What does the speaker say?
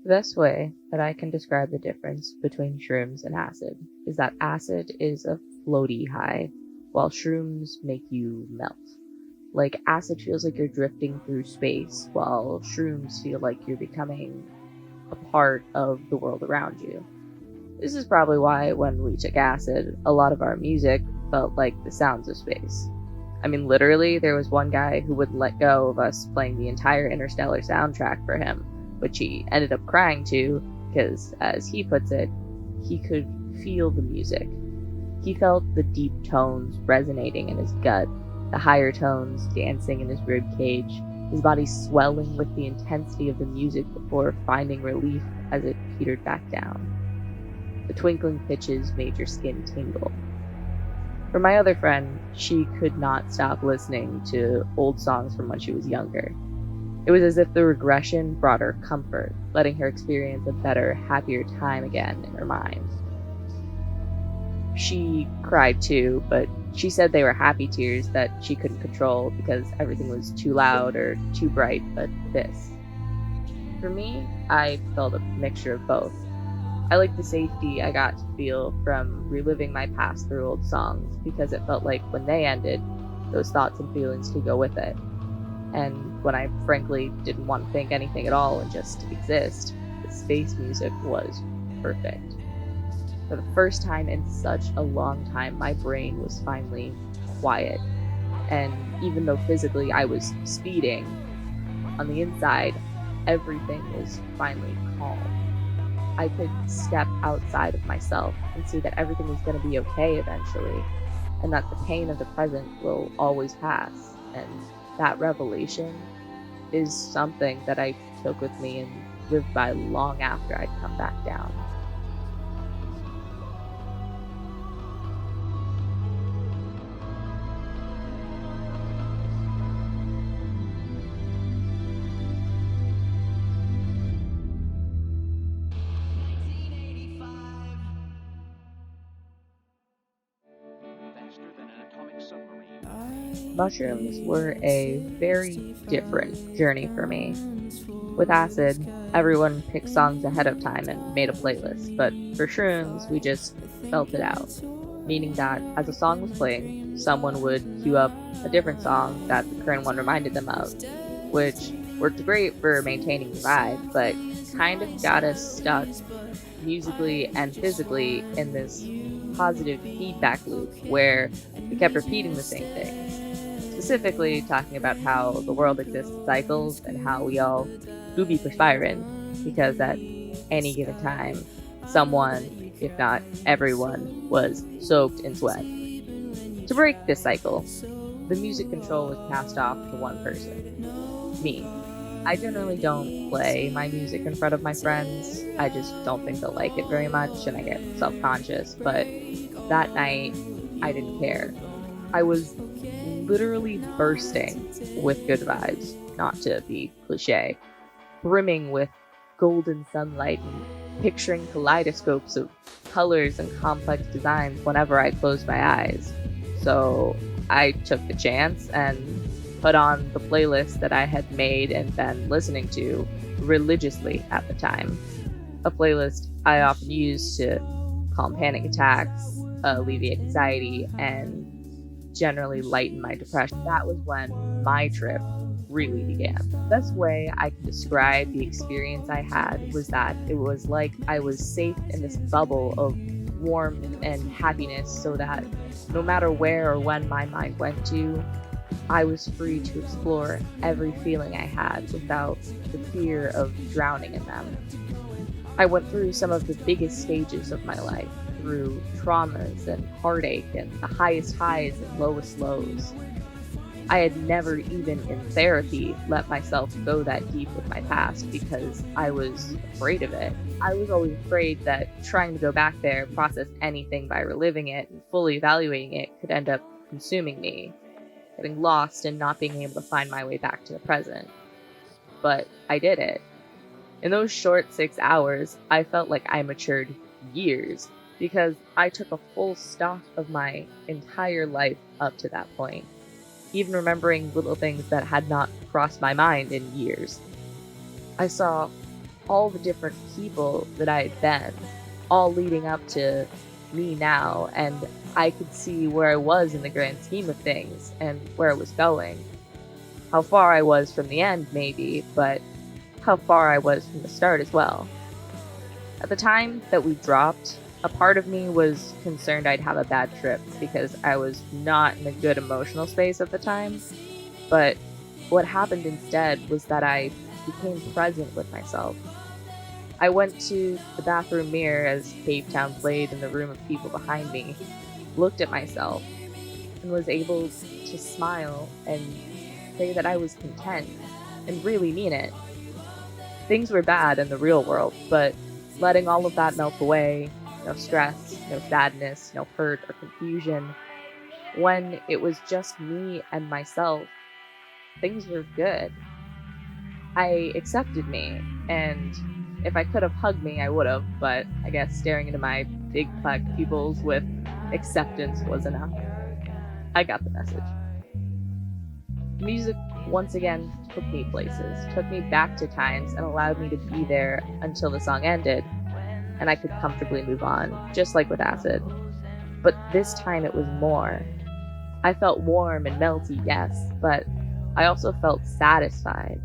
The best way that I can describe the difference between shrooms and acid is that acid is a floaty high, while shrooms make you melt. Like, acid feels like you're drifting through space, while shrooms feel like you're becoming a part of the world around you. This is probably why, when we took acid, a lot of our music felt like the sounds of space. I mean, literally, there was one guy who wouldn't let go of us playing the entire Interstellar soundtrack for him, which he ended up crying to, because, as he puts it, he could feel the music. He felt the deep tones resonating in his gut, the higher tones dancing in his rib cage, his body swelling with the intensity of the music before finding relief as it petered back down. The twinkling pitches made your skin tingle. For my other friend, she could not stop listening to old songs from when she was younger. It was as if the regression brought her comfort, letting her experience a better, happier time again in her mind. She cried too, but she said they were happy tears that she couldn't control because everything was too loud or too bright, but this. For me, I felt a mixture of both. I liked the safety I got to feel from reliving my past through old songs because it felt like when they ended, those thoughts and feelings could go with it. And when I frankly didn't want to think anything at all and just exist, the space music was perfect. For the first time in such a long time, my brain was finally quiet. And even though physically I was speeding, on the inside, everything was finally calm. I could step outside of myself and see that everything was going to be okay eventually, and that the pain of the present will always pass. And that revelation is something that I took with me and lived by long after I'd come back down. Mushrooms were a very different journey for me. With acid, everyone picked songs ahead of time and made a playlist, but for shrooms, we just felt it out. Meaning that as a song was playing, someone would cue up a different song that the current one reminded them of, which worked great for maintaining the vibe, but kind of got us stuck musically and physically in this positive feedback loop where we kept repeating the same things. Specifically, talking about how the world exists in cycles and how we all do be perspiring, because at any given time, someone, if not everyone, was soaked in sweat. To break this cycle, the music control was passed off to one person, me. I generally don't play my music in front of my friends. I just don't think they'll like it very much and I get self-conscious, but that night, I didn't care. I was literally bursting with good vibes, not to be cliche, brimming with golden sunlight and picturing kaleidoscopes of colors and complex designs whenever I closed my eyes. So I took the chance and put on the playlist that I had made and been listening to religiously at the time. A playlist I often use to calm panic attacks, alleviate anxiety, and generally lighten my depression. That was when my trip really began. The best way I can describe the experience I had was that it was like I was safe in this bubble of warmth and happiness so that no matter where or when my mind went to, I was free to explore every feeling I had without the fear of drowning in them. I went through some of the biggest stages of my life, through traumas and heartache and the highest highs and lowest lows. I had never, even in therapy, let myself go that deep with my past because I was afraid of it. I was always afraid that trying to go back there, process anything by reliving it and fully evaluating it could end up consuming me, getting lost and not being able to find my way back to the present. But I did it. In those short 6 hours, I felt like I matured years because I took a full stock of my entire life up to that point, even remembering little things that had not crossed my mind in years. I saw all the different people that I had been, all leading up to me now, and I could see where I was in the grand scheme of things and where I was going. How far I was from the end, maybe, but how far I was from the start as well. At the time that we dropped, a part of me was concerned I'd have a bad trip because I was not in a good emotional space at the time. But what happened instead was that I became present with myself. I went to the bathroom mirror as Cavetown played in the room of people behind me, looked at myself, and was able to smile and say that I was content, and really mean it. Things were bad in the real world, but letting all of that melt away, no stress, no sadness, no hurt or confusion, when it was just me and myself, things were good. I accepted me, and if I could have hugged me, I would have, but I guess staring into my big black pupils with acceptance was enough. I got the message. Music once again took me places, took me back to times, and allowed me to be there until the song ended, and I could comfortably move on, just like with acid. But this time it was more. I felt warm and melty, yes, but I also felt satisfied.